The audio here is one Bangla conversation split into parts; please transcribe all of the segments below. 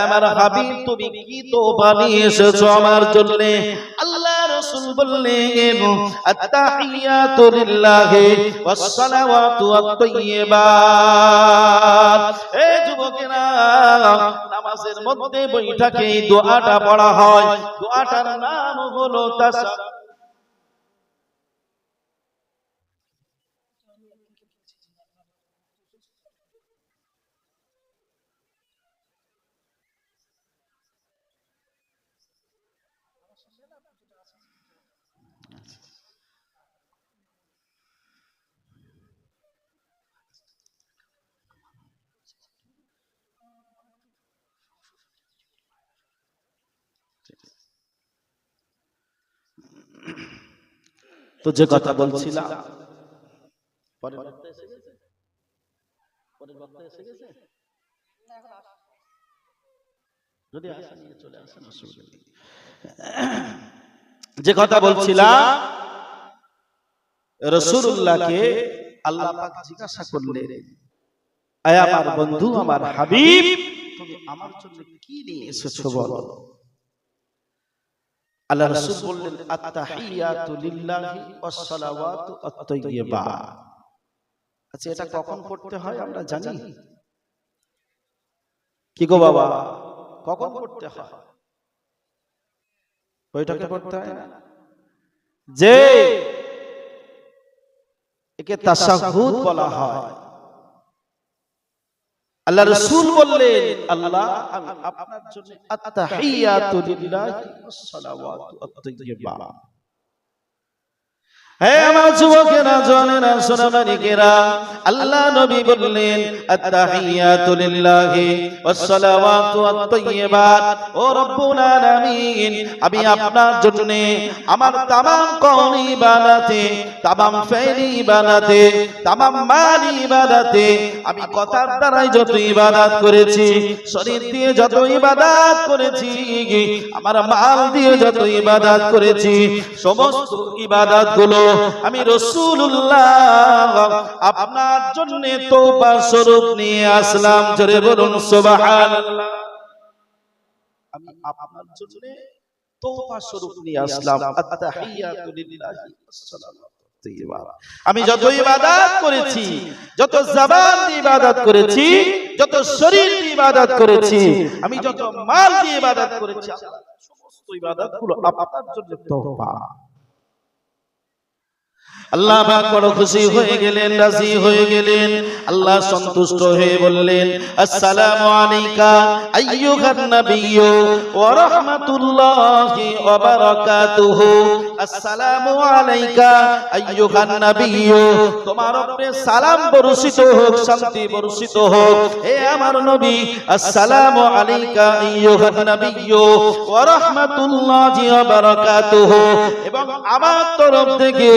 আমার হাবিব তুমি কি তোবা নিয়ে এসেছো আমার জন্য? আল্লাহ রাসূল বললেন আত-তাহিয়াতু লিল্লাহি ওয়াস-সালাওয়াতু আত-তাইয়্যিবাত। এই যুবকেরা, নামাজের মধ্যে বৈঠকে এই দোয়াটা পড়া হয়। দোয়াটার নাম হলো তাসাব্বুহ। তো যে কথা বলছিলাম, পরের বক্তা এসে গেছে, পরের বক্তা এসে গেছে, যদি আসে নিয়ে চলে আসেন, অসুবিধা নেই। যে কথা বলছিলাম, রাসূলুল্লাহকে আল্লাহ পাক জিজ্ঞাসা করলেন, আয় আমার বন্ধু, আমার হাবিব, তুমি আমার জন্য কি নিয়ে এসেছো বলো? আল্লাহ রাসূল বললেন আত-তাহিয়াতু লিল্লাহি ওয়াস-সালাওয়াতু আত-তাইয়্যিবাত। আচ্ছা, এটা কখন পড়তে হয় আমরা জানি? কি গো বাবা, কখন পড়তে হয়? বৈঠকে পড়তে হয় না? যে একে তাশাহুদ বলা হয়। আল্লাহ রাসূল বললেন, আল্লাহ আমি আপনার জন্য আত-তাহিয়াতু লিল্লাহি ওয়াস-সালাওয়াতু আত-তাইয়্যিবাত। হে আমার যুবকেরা, জওয়ানেরা, সোনামানিকেরা, আল্লাহ নবী বললেন আত-তাহিয়াতু লিল্লাহি ওয়াস-সালাওয়াতু আত-তাইয়্যিবাত। ও রব্বুল আলামিন, আমি আপনার জন্য আমার तमाम কওলি ইবাদতে, तमाम ফেইলি ইবাদতে, तमाम মালি ইবাদতে, আমি কথার দ্বারাই যত ইবাদত করেছি, শরীর দিয়ে যত ইবাদত করেছি, আমার মাল দিয়ে যত ইবাদত করেছি, সমস্ত ইবাদতগুলো আমি রাসূলুল্লাহ আপনার জন্য তওবা স্বরূপ নিয়ে আসলাম। জোরে বলুন সুবহানাল্লাহ। আমি আপনার জন্য তওবা স্বরূপ নিয়ে আসলাম। আত-তাহিয়াতু লিল্লাহি ওয়াস-সালাওয়াতু আত-তাইয়্যিবাত। আমি যত ইবাদত করেছি, যত জবান দিয়ে ইবাদত করেছি, যত শরীর দিয়ে ইবাদত করেছি, আমি যত মাল দিয়ে ইবাদত করেছি, সমস্ত ইবাদতগুলো আপনার জন্য তওবা। আল্লাহ পাক বড় খুশি হয়ে গেলেন, রাজি হয়ে গেলেন। আল্লাহ সন্তুষ্ট হয়ে বললেন, আসসালামু আলাইকা আইয়ুহান নাবিয়্যু ওয়া রাহমাতুল্লাহি ওয়া বারাকাতুহু। আসসালামু আলাইকা আইয়ুহান নাবিয়্যু, তোমার উপরে সালাম বর্ষিত হোক, শান্তি বর্ষিত হোক। হে আমার নবী, আসসালামু আলাইকা আইয়ুহান নাবিয়্যু ওয়া রাহমাতুল্লাহি ওয়া বারাকাতুহু, এবং আমার তরফ থেকে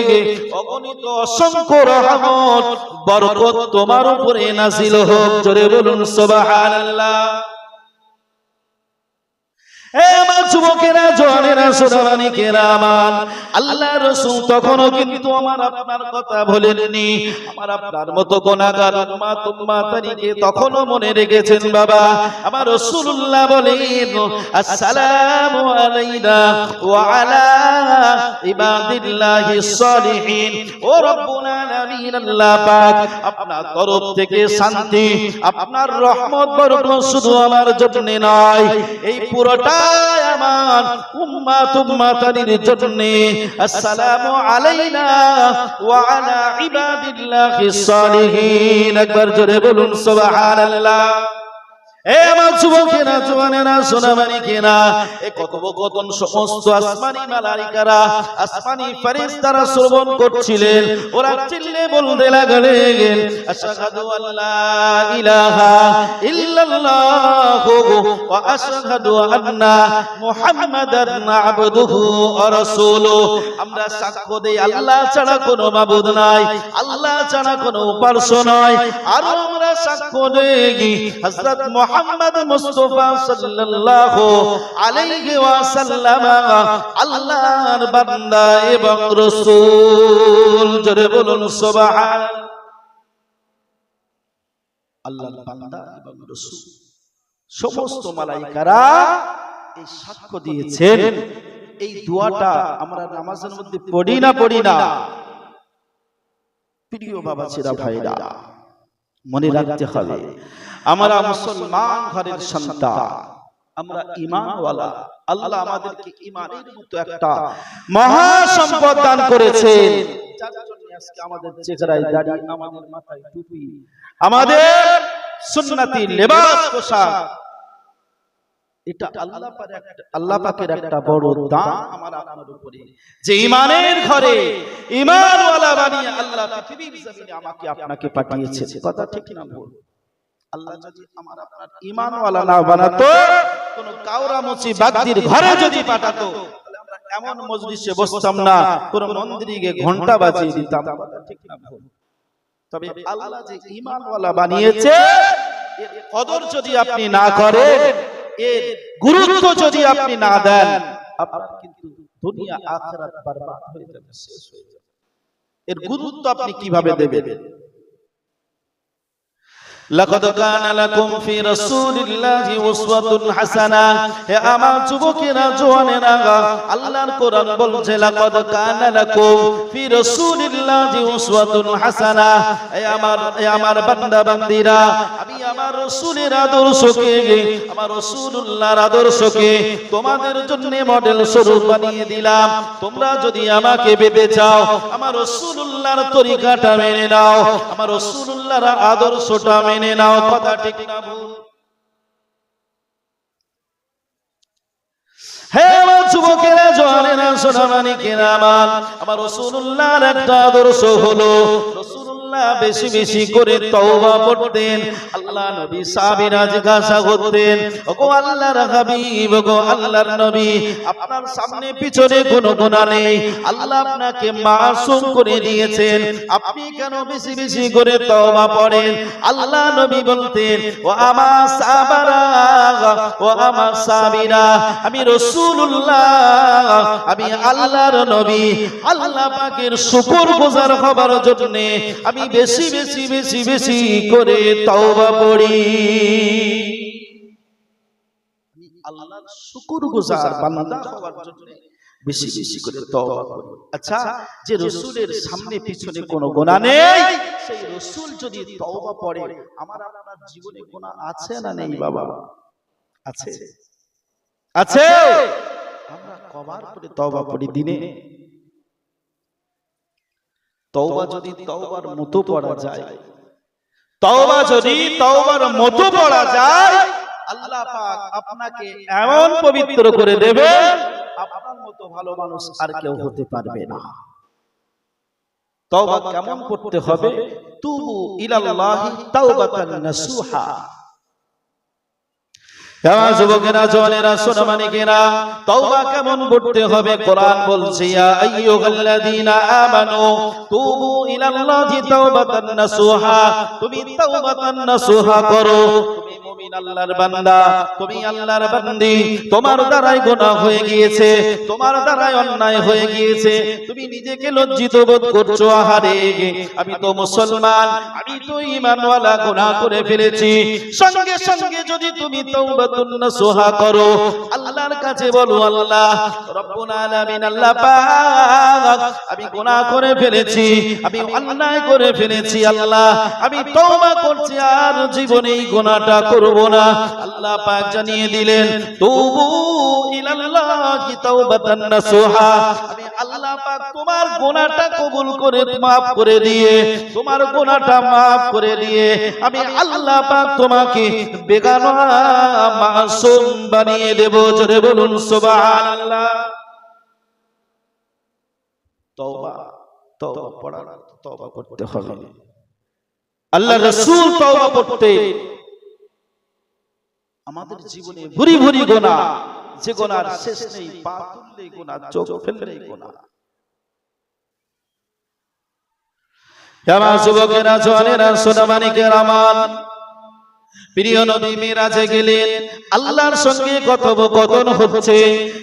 অগণিত অসংখ্য রহমত বরকত তোমার উপরে নাযিল হোক। জোরে বলুন সুবহানাল্লাহ। আমার যুবকেরা, জওয়ানেরা, সোনামানিকেরা আমার, আল্লাহ রাসূল তখনও কিন্তু আমার আপনার কথা বলেননি। আমার আপনার মতো গুনাহগার উম্মত-উম্মাতানিকে তখনও মনে রেখেছেন বাবা। আমার রাসূলুল্লাহ বলেন, আসসালামু আলাইনা ওয়া আলা ইবাদিল্লাহিস সালিহিন। ও রব্বুল আলামিন, আল্লাহ পাক আপনার তরফ থেকে শান্তি, আপনার রহমত বরকত শুধু আমার জন্য নয়, এই পুরোটা আমার উম্মত উম্মাতানির জন্য। আসসালামু আলাইনা ওয়া আলা ইবাদিল্লাহিস সালিহিন। একবার জোরে বলুন সুবহানাল্লাহ। এ আমার যুবকেরা, জওয়ানেরা, সোনামানিকেরা, এই কথোপকথন সমস্ত আসমানি মালাইকারা, আসমানি ফেরেশতারা শ্রবণ করছিলেন। ওরা চিল্লে বলতে লাগলেন, আশহাদু আল্লা ইলাহা ইল্লাল্লাহু ওয়া আশহাদু আন্না মুহাম্মাদান আবদুহু ওয়া রাসূলুহু। আমরা সাক্ষ্য দেই আল্লাহ ছাড়া কোনো মাবুদ নাই, আল্লাহ ছাড়া কোনো উপাস্য নয়। আর আমরা সাক্ষ্য দেই হযরত মুহাম্মদ মুস্তাফা সাল্লাল্লাহু আলাইহি ওয়াসাল্লাম আল্লাহর বান্দা এবং রাসূল। জোরে বলুন সুবহানাল্লাহ। আল্লাহর বান্দা এবং রাসূল, সমস্ত মালাইকারা এই সাক্ষ্য দিয়েছেন। এই দোয়াটা আমরা নামাজের মধ্যে পড়ি না? প্রিয় বাবা ছেড়া ভাইরা, মনে রাখতে হবে আমরা মুসলমান ঘরের সন্তান, আমরা ঈমানওয়ালা। আল্লাহ আমাদেরকে ঈমানের মতো একটা মহা সম্পদ দান করেছেন, যার জন্য আজকে আমাদের চেহারায় দাড়ি, আমাদের মাথায় টুপি, আমাদের সুন্নতি লেবাস পোশাক, এটা আল্লাহ পাকের একটা বড় দান আমার আপনার উপরে, যে ঈমানের ঘরে ঈমানওয়ালা বানিয়ে আল্লাহ পৃথিবীর জমিনে আমাকে আপনাকে পাঠিয়েছে। কথা ঠিক না ভুল? আল্লাহ যদি আমার আপনার ঈমানওয়ালা না বানাতো, কোন কাওরামুচি বাগদির ঘরে যদি পাঠাতো, তাহলে আমরা এমন মজলিসে বসতাম না, কোন মন্দিরে গিয়ে ঘন্টা বাজিয়ে দিতাম। কথা ঠিক না ভুল? তবে আল্লাহ যে ঈমানওয়ালা বানিয়েছে, এর কদর যদি আপনি না করেন, এর গুরুত্ব যদি আপনি না দেন, আপনার কিন্তু দুনিয়া আখিরাত বরবাদ হয়ে যাবে, শেষ হয়ে যাবে। এর গুরুত্ব আপনি কিভাবে দেবেন? লাকাদ কানা লাকুম ফি রাসূলিল্লাহি উসওয়াতুন হাসানা। হে আমার যুবকেরা, জওয়ানেরা, আল্লাহর কোরআন বলছে লাকাদ কানা লাকুম ফি রাসূলিল্লাহি উসওয়াতুন হাসানা। হে আমার বান্দা বান্দীরা, আমি আমার রাসূলের আদর্শকে, আমার রাসূলুল্লাহর আদর্শকে তোমাদের জন্য মডেল স্বরূপ বানিয়ে দিলাম। তোমরা যদি আমাকে পেতে চাও, আমার রাসূলুল্লাহর তরিকাটা মেনে নাও, আমার রাসূলুল্লাহর আদর্শটা মেনে নাও। কথা ঠিক না ভুল? হে আমার যুবকেরা, জওয়ানেরা, সোনামানিকেরা, আমার রাসূলুল্লাহর একটা আদর্শ হলো, রাসূলুল্লাহ বেশি বেশি করে তওবা পড়তেন। আল্লাহ নবী সাহাবীরা জিজ্ঞাসা করতেন, ওগো আল্লাহর হাবিব, ওগো আল্লাহর নবী, আপনার সামনে পিছনে কোনো গুনাহ নেই, আল্লাহ আপনাকে মাসুম করে দিয়েছেন, আপনি কেন বেশি বেশি করে তওবা পড়েন? আল্লাহ নবী বলতেন, ও আমার সাহাবারা, ও আমার সাহাবীরা, আমি রাসূলুল্লাহ, আমি আল্লাহর নবী, আল্লাহ পাকের শুকরগুজার হবার জন্য আমি বেশি বেশি বেশি বেশি করে তওবা পড়ি। আমি আল্লাহর শুকরগুজার বান্দা হওয়ার জন্য বেশি বেশি করে তওবা করি। আচ্ছা, যে রাসূলের সামনে পিছনে কোনো গুনাহ নেই, সেই রাসূল যদি তওবা পড়ে, আমার আপনার জীবনে গুনাহ আছে না নেই? বাবা, আছে, আছে। আমরা কবার করে তওবা পড়ি দিনে? তওবা যদি তওবার মতো পড়া যায়, তওবা যদি তওবার মতো পড়া যায়, আল্লাহ পাক আপনাকে এমন পবিত্র করে দেবে, আপনার মতো ভালো মানুষ আর কেউ হতে পারবে না। তওবা কেমন করতে হবে? তুবু ইলাল্লাহি তাওবাতান নাসুহা। আমার যুবকেরা, জওয়ানেরা, সোনামানিকেরা, তওবা কেমন করতে হবে? কোরআন বলছে, ইয়া আইয়ুহাল্লাযীনা আমানু তুবু ইলাল্লাহি তাওবাতান নাসুহা। তুমি তাওবাতান নাসুহা করো। তুমি মুমিন, আল্লাহর বান্দা, তুমি আল্লাহর বান্দি, তোমার দ্বারাই গুনাহ হয়ে গিয়েছে, তোমার দ্বারাই অন্যায় হয়ে গিয়েছে, তুমি নিজেকে লজ্জিত বোধ করছো, আহারে আমি তো মুসলমান, আমি তো ঈমানওয়ালা, গুনাহ করে ফেলেছি। সঙ্গে সঙ্গে যদি তুমি তাওবাতুন নাসুহা করো, আল্লাহর কাছে বলো, আল্লাহ রব্বুল আলামিন, আল্লাহ পাক, আমি গুনাহ করে ফেলেছি, আমি অন্যায় করে ফেলেছি, আল্লাহ আমি তওবা করছি, আর জীবনে এই গুনাহটা করব না। আল্লাহ পাক জানিয়ে দিলেন, তুবু ইলাল্লাহি তাওবাতান নাসুহা। আমি আল্লাহ পাক তোমার গুনাহটা কবুল করে maaf করে দিয়ে, তোমার গুনাহটা maaf করে দিয়ে, আমি আল্লাহ পাক তোমাকে বেগানা মাসুম বানিয়ে দেব। জোরে বলুন সুবহানাল্লাহ। তওবা, তওবা পড়া, তওবা করতে হবে। আল্লাহর রাসূল তওবা করতেন। আমাদের জীবনে ভুরি ভুরি গুনাহ, যে গুনার শেষ নেই, পা তুললেই গুনাহ, চোখ ফেললেই গুনাহ। আমার যুবকেরা, জওয়ানেরা, সোনামানিকেরা, প্রিয় নবী মিরাজে গেলেন, আল্লাহর সঙ্গে কথোপকথন হচ্ছে।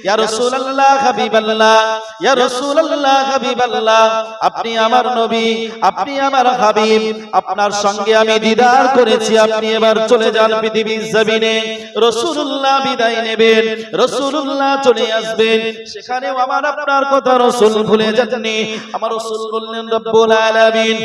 ইয়া রাসূলুল্লাহ হাবিবাল্লাহ, ইয়া রাসূলুল্লাহ হাবিবাল্লাহ, আপনি আমার নবী, আপনি আমার হাবিব, আপনার সঙ্গে আমি দিদার করেছি, আপনি এবার চলে যান পৃথিবীর জমিনে। রাসূলুল্লাহ বিদায় নেবেন, রাসূলুল্লাহ চলে আসবেন, সেখানেও আমার আপনার কথা রাসূল ভুলে যাননি। আমার রাসূল বললেন, রব্বুল আলামিন,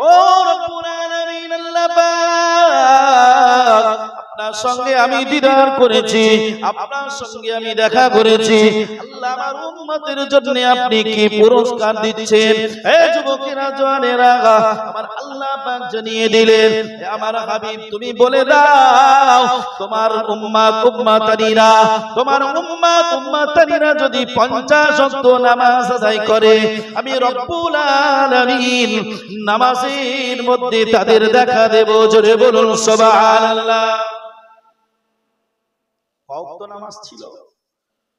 ও রব্বুল আলামিন, আল্লাহ পাক, আপনার সঙ্গে আমি দিদার করেছি, আপনার সঙ্গে আমি দেখা করেছি, আল্লাহ আমার উম্মতের জন্য আপনি কি পুরস্কার দিচ্ছেন? হে যুবকেরা, জওয়ানেরা, আমার আল্লাহ পাক জানিয়ে দিলেন, হে আমার হাবিব, তুমি বলে দাও, তোমার উম্মতানিরা, তোমার উম্মতানিরা যদি 50 ওয়াক্ত নামাজ আদায় করে, আমি রব্বুল আলামিন নামাজের মধ্যে তাদের দেখা দেব। জোরে বলুন সুবহানাল্লাহ। ওয়াক্ত নামাজ ছিল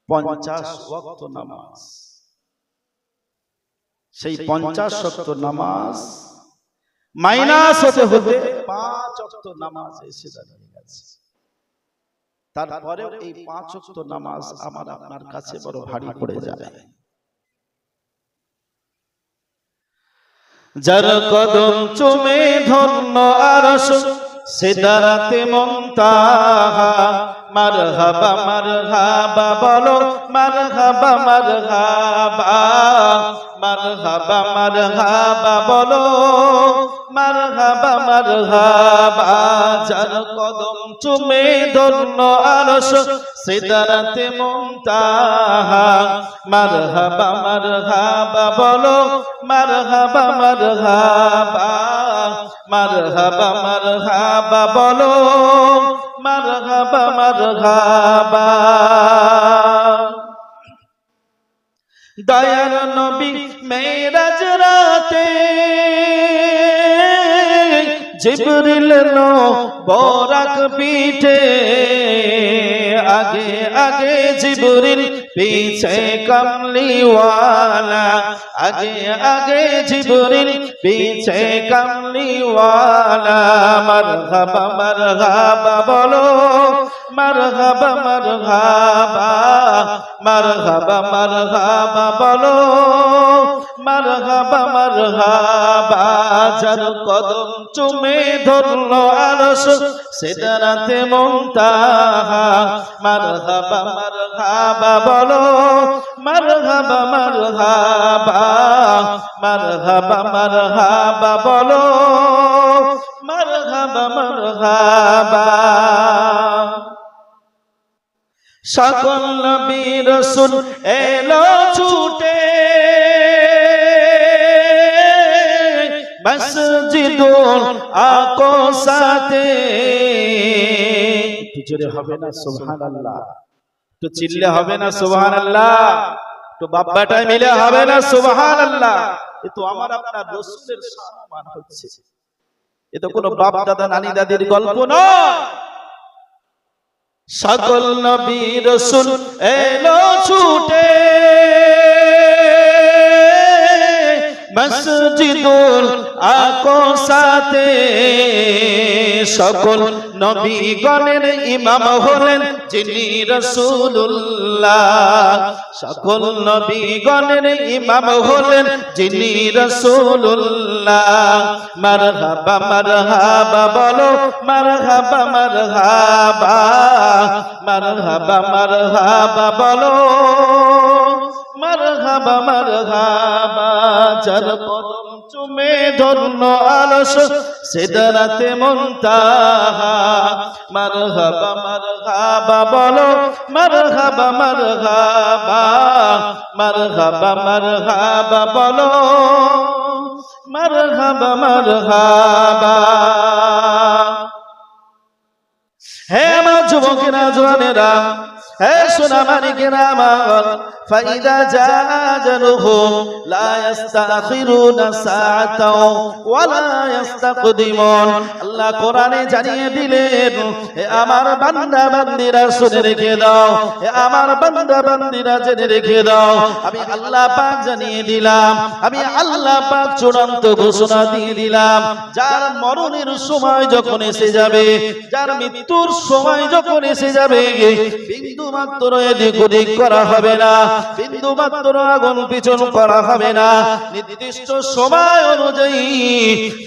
50 ওয়াক্ত নামাজ। সেই 50 ওয়াক্ত নামাজ মাইনাস হতে হতে 5 ওয়াক্ত নামাজ এসে দাঁড়িয়ে গেছে। তারপরেও এই 5 ওয়াক্ত নামাজ আমার আপনার কাছে বড় ভারী পড়ে যায়। যার কদম চুমে ধন্য আরশ, সিদরাতে মুনতাহা, মারহাবা মারহাবা বলো, মারহাবা মারহাবা, মারহাবা মারহাবা বলো, মারহাবা মারহাবা। যার কদম চুমে ধন্য আরশ, সিদরাতে মুনতাহা, মারহাবা মারহাবা বলো, মারহাবা মারহাবা, মারহাবা মারহাবা বলো, মারহাবা মারহাবা। দয়ার নবী মেরাজ রাতে জিবরিল নো বরাক পিঠে, আগে আগে জিবরিল পিছে কমলিওয়ালা, আগে আগে জিবরিল পিছে কমলিওয়ালা। মারহাবা মারহাবা বলো, মারহাবা মারহাবা, মারহাবা মারহাবা বলো, মারহাবা মারহাবা। যার কদম চুমে ধরল আরশ, সিদরাতে মুনতাহা, মারহাবা মারহাবা বলো, মারহাবা মারহাবা, মারহাবা মারহাবা বলো, মারহাবা মারহাবা। সকল নবী রাসূল এলো ছুটে, মসজিদুল আকসাতে। একটু জোরে হবে না সুবহানাল্লাহ? একটু চিল্লে হবে না সুবহানাল্লাহ? একটু বাব্বাটাই মিলে হবে না সুবহানাল্লাহ? এ তো আমার আপনার রাসূলের সম্মান হচ্ছে, এ তো কোনো বাপ দাদা নানি দাদির গল্প নয়। সকল নবী রাসূল এলো ছুটে, মসজিদুল আকসাতে। সকল নবীগণের ইমাম হলেন যিনি রাসূলুল্লাহ, সকল নবীগণের ইমাম হলেন যিনি রাসূলুল্লাহ। মারহাবা মারহাবা বলো, মারহাবা মারহাবা, মারহাবা মারহাবা বলো, মারহাবা মারহাবা। যার কদম চুমে ধন্য আরশ, সিদরাতে মুনতাহা, মারহাবা মারহাবা বলো, মারহাবা মারহাবা, মারহাবা মারহাবা বলো, মারহাবা মারহাবা। হে যুবকেরা জওয়ানেরা, হে সোনামানিকেরা আমার, ফাইদা জা আজালুহুম লা ইস্তাখিরুনা সাআতাও ওয়া লা ইস্তাকদিমুন। আল্লাহ কোরআনে জানিয়ে দিলেন, হে আমার বান্দা বান্দীরা শুনে রেখে দাও, হে আমার বান্দা বান্দীরা জেনে রেখে দাও, আমি আল্লাহ পাক জানিয়ে দিলাম, আমি আল্লাহ পাক চূড়ান্ত ঘোষণা দিয়ে দিলাম, যার মরণের সময় যখন এসে যাবে, যার মৃত্যুর সময় যখন এসে যাবে, বিন্দু মাত্র এদিক ওদিক করা হবে না, বিন্দু মাত্র আগুন পিছন করা হবে না, নির্দিষ্ট সময় অনুযায়ী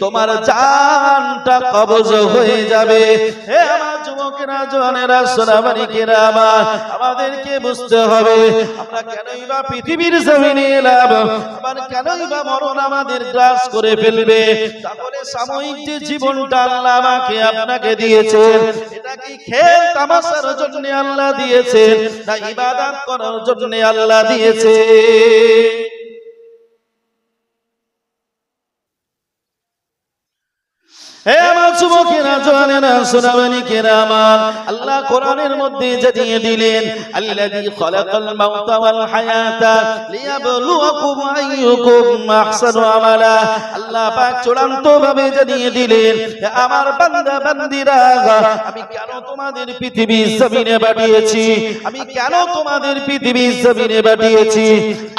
তোমার জানটা কবজ হয়ে যাবে। হে আমার যুবকেরা জওয়ানেরা সোনামানিকেরা আমার, আমাদেরকে বুঝতে হবে আমরা কেনই বা পৃথিবীর জমিনে এলাম, আবার কেনই বা মরণ আমাদের গ্রাস করে ফেলবে। তাহলে সাময়িক যে জীবনটা আল্লাহ আমাকে আপনাকে দিয়েছেন, এটা কি খেল তামাশার জন্য আল্লাহ দিয়েছেন, না ইবাদত করার জন্য আল্লাহ দিয়েছে? হে আমার যুবকেরা জওয়ানেরা সোনামানিকেরা আমার, আল্লাহ কোরআনের মধ্যে জানিয়ে দিলেন, আল্লাযী খালাকাল মাউতা ওয়াল হায়াতা লিয়াবলুয়াকুম আইয়ুকুম আহসানু আমালা। আল্লাহ পাক চূড়ান্ত ভাবে জানিয়ে দিলেন, হে আমার বান্দা বান্দীরা, আমি কেন তোমাদের পৃথিবীর জমিনে পাঠিয়েছি, আমি কেন তোমাদের পৃথিবীর জমিনে পাঠিয়েছি।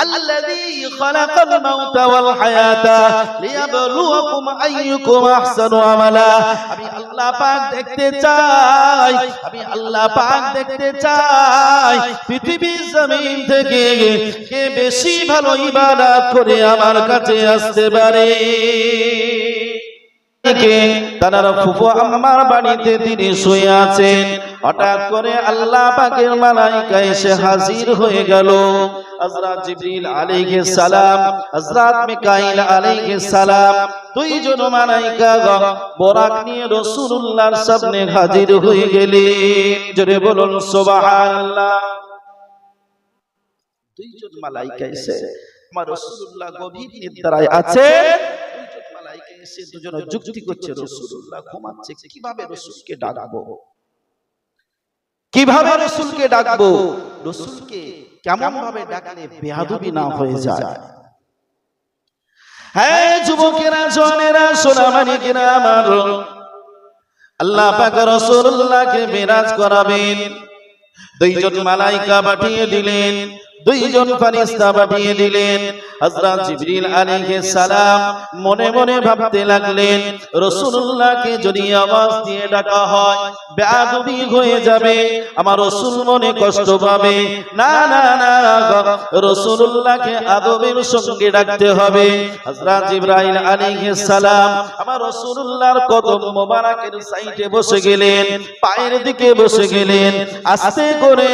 আল্লাযী খালাকাল মাউতা ওয়াল হায়াতা লিয়াবলুয়াকুম আইয়ুকুম আহসানু আমালা। আমি আল্লাহ পাক দেখতে চাই, আমি আল্লাহ পাক দেখতে চাই পৃথিবীর জমিন থেকে কে বেশি ভালো ইবাদত করে আমার কাছে আসতে পারে। তারা ফুফু আমার বাড়িতে তিনি শুয়ে আছেন, হঠাৎ করে আল্লাহ পাকের মালাইকা এসে হাজির হয়ে গেল। হযরত জিবরিল আলাইহিস সালাম, হযরত মিকাইল আলাইহিস সালাম, দুইজন মালাইকা বরাক নিয়ে রাসূলুল্লাহর সামনে হাজির হয়ে গেলেন। জোরে বলুন সুবহানাল্লাহ। দুইজন মালাইকা এসে আমার রাসূলুল্লাহ গভীর নিদ্রায় আছে, দুইজন মালাইকা এসে দুজন যুক্তি করছে, রাসূলুল্লাহ ঘুমাচ্ছে, কিভাবে রাসূলকে ডাকবো, কিভাবে রাসূলকে ডাকবো, রাসূলকে কেমন ভাবে ডাকলে বেয়াদবি না হয়ে যায়। হে যুবকেরা জওয়ানেরা সোনামানিকেরা আমার, আল্লাহ পাক রাসূলুল্লাহকে মিরাজ করাবেন, দুইজন মালাইকা পাঠিয়ে দিলেন, দুইজন ফেরেশতা পাঠিয়ে দিলেন। হযরত জিবরিল আলাইহিস সালাম মনে মনে ভাবতে লাগলেন, রাসূলুল্লাহকে যদি আওয়াজ দিয়ে ডাকা হয় বেয়াদবি হয়ে যাবে, আমার রাসূল মনে কষ্ট পাবে, না না না, রাসূলুল্লাহকে আদবের সঙ্গে ডাকতে হবে। হযরত জিবরাইল আলাইহিস সালাম আমার রাসূলুল্লাহর কদম মোবারকের সাইডে বসে গেলেন, পায়ের দিকে বসে গেলেন, আস্তে করে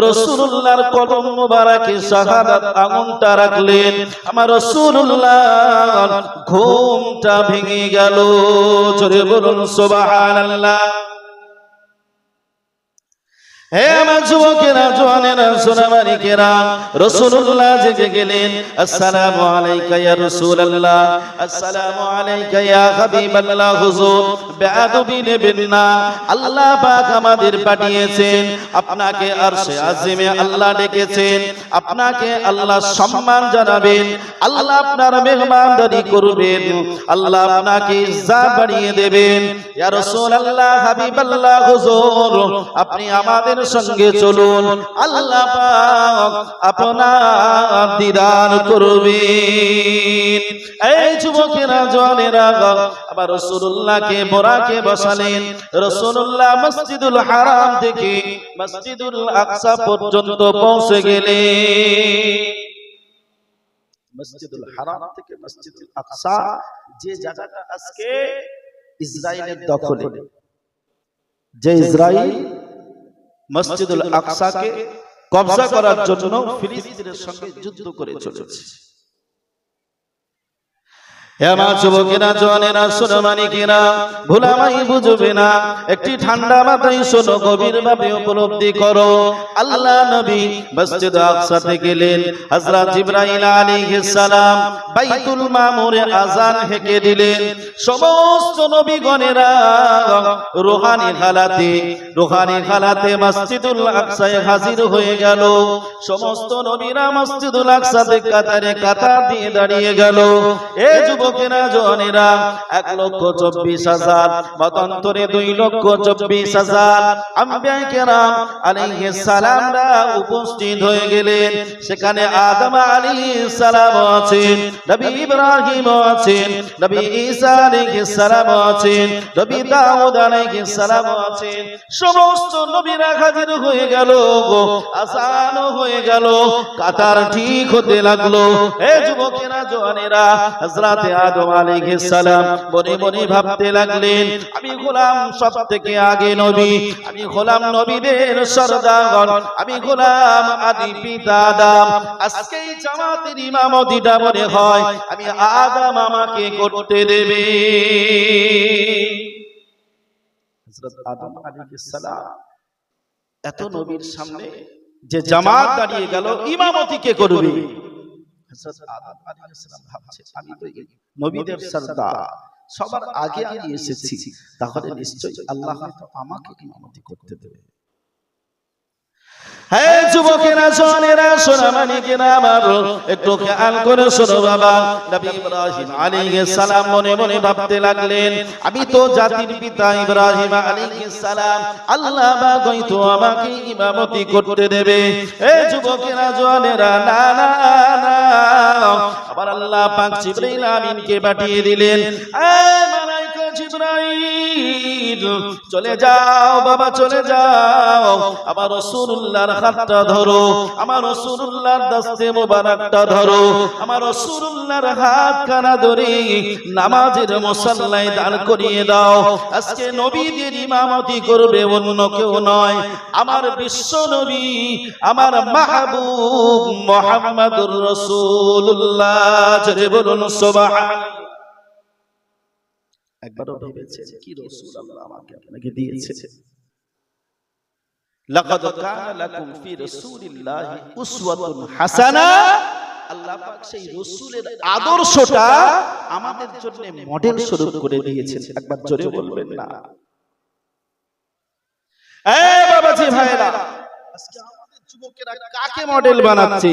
রাসূলুল্লাহর কদম মোবারকে শাহাদাত আগুনটা রাখলেন। আমার রাসূলুল্লাহ ঘুমটা ভেঙে গেল। জোরে বলুন সুবহানাল্লাহ। হে আমার যুবকেরা জওয়ানেরা সোনামানিকেরা, রাসূলুল্লাহ জেগে গেলেন। আসসালামু আলাইকা ইয়া রাসূলুল্লাহ, আসসালামু আলাইকা ইয়া হাবিবাল্লাহ। হুজুর বেয়াদবি নেবেন না, আল্লাহ পাক আমাদের পাঠিয়েছেন, আপনাকে আরশে আজিমে আল্লাহ ডেকেছেন, আপনাকে আল্লাহ সম্মান জানাবেন, আল্লাহ আপনার মেহমানদারি করবেন, আল্লাহ আপনাকে ইজ্জত বাড়িয়ে দেবেন। ইয়া রাসূলুল্লাহ, হাবিবাল্লাহ, হুজুর আপনি আমাদের সঙ্গে চলুন, আল্লাহ পাক আপনার দিদার করবেন। এই যুবকেরা জওয়ানেরা আবার রাসূলুল্লাহকে বোরাকে বসালেন। রাসূলুল্লাহ মসজিদুল হারাম থেকে মসজিদুল আকসা পর্যন্ত পৌঁছে গেলেন। মসজিদুল হারাম থেকে মসজিদুল আকসা, যে জায়গাটা আজকে ইসরায়েলের দখলে, যে ইসরায়েল মসজিদুল আকসাকে কবজা করার জন্য ফিলিস্তিনের সঙ্গে যুদ্ধ করে চলেছে। আমার যুবকেরা জওয়ানেরা সোনামানিকেরা ভোলামাই বুঝবে না, একটি ঠান্ডা মাথায় শোনো, গভীর ভাবে উপলব্ধি করো। আল্লাহ নবী মসজিদ আকসাতে গেলেন, হযরত জিবরাইল আলাইহিস সালাম বাইতুল মামুরে আযান হেঁকে দিলেন। সমস্ত নবীগণেরা রূহানি হালাতে মসজিদুল আকসায় হাজির হয়ে গেল। সমস্ত নবীরা মসজিদুল আকসাতে কাতারে কাতার দিয়ে দাঁড়িয়ে গেল। এ যুবকেরা জওয়ানেরা 1,24,000 মতান্তরে 2,24,000 আম্বিয়া কেরাম আলাইহিস সালামরা উপস্থিত হয়ে গেলেন। সেখানে আদম আলাইহিস সালাম আছেন, নবী ইব্রাহিম আছেন, নবী ঈসা আলাইহিস সালাম আছেন, নবী দাউদ আলাইহিস সালাম আছেন। সমস্ত নবীরা হাজির হয়ে গেল, আযান হয়ে গেল, কাতার ঠিক হতে লাগলো। এ যুবকেরা জওয়ানেরা হযরত আদম আলাইহিস সালাম মনে মনে ভাবতে লাগলেন, আমি গোলাম সবথেকে আগে নবী, আমি গোলাম নবীদের সরদার, আমি গোলাম আদি পিতা আদম। আজকে এই জামাতের ইমামতিটা মনে হয় আমি আদম আমাকে করতে দেবে। হযরত আদম আলাইহিস সালাম এত নবীর সামনে যে জামাত দাঁড়িয়ে গেল, ইমামতি কে করবে? হযরত আদম আলাইহিস সালাম ভাবছে, আমি তো নবীদের সরদার, সবার আগে আমি এসেছি, তাহলে নিশ্চয়ই আল্লাহ তো আমাকে ইমামতি করতে দেবে। হে যুবকেরা জওয়ানেরা সোনামানিকেরা আমার, একটু খেয়াল করে শোনো বাবা। নবী ইব্রাহিম আলাইহিস সালাম মনে মনে ভাবতে লাগলেন, আমি তো জাতির পিতা ইব্রাহিম আলাইহিস সালাম, আল্লাহ হয়তো আমাকে ইমামতি করতে দেবে। হে যুবকেরা জওয়ানেরা, না না না, আবার আল্লাহ পাক জিবরাইল আমিনকে পাঠিয়ে দিলেন। মালাইকা জিবরাইল, চলে যাও বাবা, চলে যাও, আমার রাসূলুল্লাহর হাতটা ধরো, আমার রাসূলুল্লাহর দস্তে মোবারকটা ধরো, আমার রাসূলুল্লাহর হাতখানা ধরে নামাজের মুসাল্লায় দাঁড় করিয়ে দাও। আজকে নবীদের ইমামতি করবে অন্য কেউ নয়, আমার বিশ্ব নবী, আমার মাহবুব মুহাম্মদুর রাসূলুল্লাহ। জোরে বলুন সুবহানাল্লাহ। একবারও ভেবেছেন কি রাসূল আল্লাহ আমাকে আপনাকে দিয়েছে? লাকাদ কানা লাকুম ফি রাসূলিল্লাহি উসওয়াতুন হাসানা। আল্লাহ পাক সেই রাসূলের আদর্শটা আমাদের জন্য মডেল স্বরূপ করে দিয়েছেন। একবার জোরে বলবেন না? এই বাবাজি ভাইরা, আজকে আমাদের যুবকেরা কাকে মডেল বানাচ্ছে?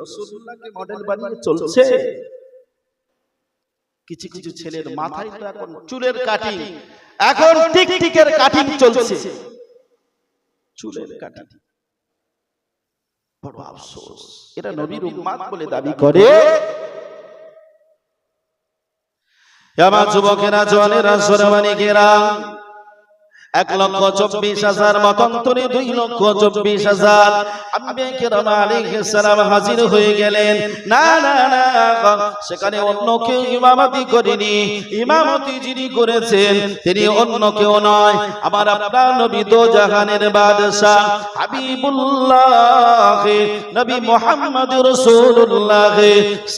রাসূলুল্লাহকে মডেল বানিয়ে চলছে। কিছু কিছু ছেলের মাথায় তো এখন চুলের কাটিং, এখন টিকটিকের কাটিং চলছে, চুলের কাটিং। বড় আফসোস, এরা নবীর উম্মত বলে দাবি করে। আমার যুবকেরা জওয়ানেরা সোনামানিকেরা, 1,24,000 মতান্তরে 2,24,000 আম্বিয়া কেরাম আলাইহিস সালাম হাজির হয়ে গেলেন। না না না, সেখানে অন্য কেউ ইমামতি করেনি, ইমামতি যিনি করেছেন তিনি অন্য কেউ নয়, আমার আপনার নবী দো জাহানের বাদশা হাবিবুল্লাহ নবী মুহাম্মদুর রাসূলুল্লাহ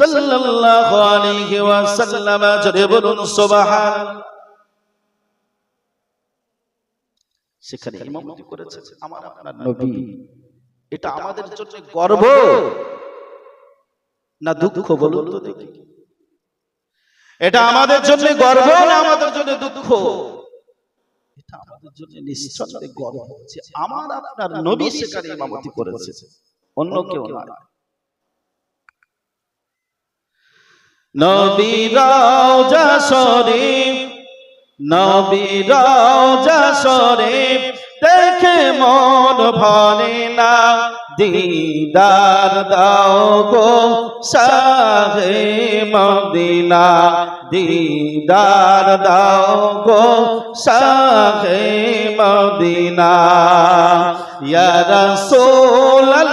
সাল্লাল্লাহু আলাইহি ওয়াসাল্লাম। জোরে বলুন সুবহানাল্লাহ। সেখানে ইমামতি করেছে আমার আপনার নবী। এটা আমাদের জন্য গর্ব না দুঃখ? বলুন তো দেখি, এটা আমাদের জন্য গর্ব না আমাদের জন্য দুঃখ? এটা আমাদের জন্য নিশ্চয়ই গর্ব যে আমার আপনার নবী সেখানে ইমামতি করেছে, অন্য কেউ নয়। নবী রওজা শরীফ, নবী রওজা শরীফ দেখে মন ভরে না, দিদার দাও গো শাহে মদিনা, দিদার দাও গো শাহে মদিনা। ইয়া রাসূলুল্লাহ,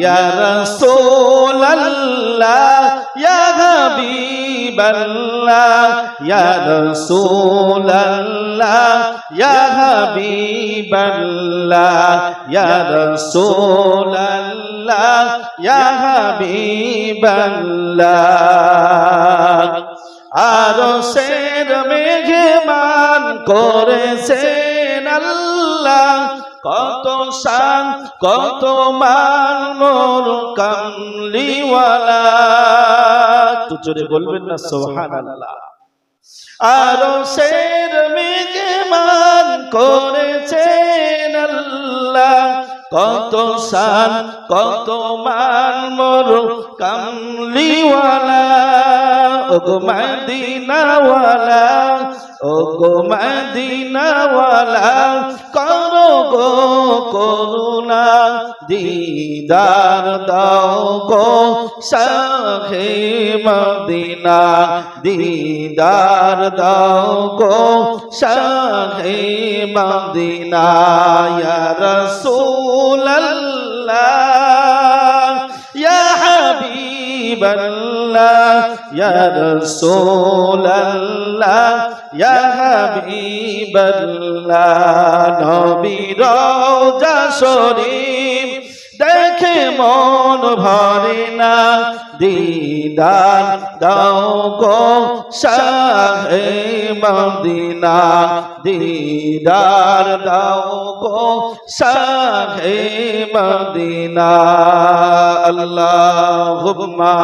ইয়া রাসূলুল্লাহ, ইয়া হাবিবাল্লাহ, ইয়া রাসূলুল্লাহ, ইয়া হাবিবাল্লাহ, ইয়া রাসূলুল্লাহ, আল্লাহ ইয়া হাবিবাল্লাহ আরশের মেহমান করেছেন আল্লাহ কত শান কত মান মোর কামলিওয়ালা তো জোরে বলবেন না সুবহানাল্লাহ আরশের মেহমান করেছেন আল্লাহ কত শান কত মান মোর কামলিওয়ালা ওগো মদিনাওয়ালা ওগো মদিনাওয়ালা করো গো করুণা দিদার দাও গো শাহে মদিনা দিদার দাও গো শাহে মদিনা ইয়া রাসূলুল্লাহ ইয়া হাবিবাল্লাহ ইয়া রাসূলুল্লাহ ইয়া হাবিবাল্লাহ নবীর রওজা শরীফ দেখে মন ভরে না দিদার দাও গো শাহে মদিনা দিদার দাও গো শাহে মদিনা আল্লাহুম্মা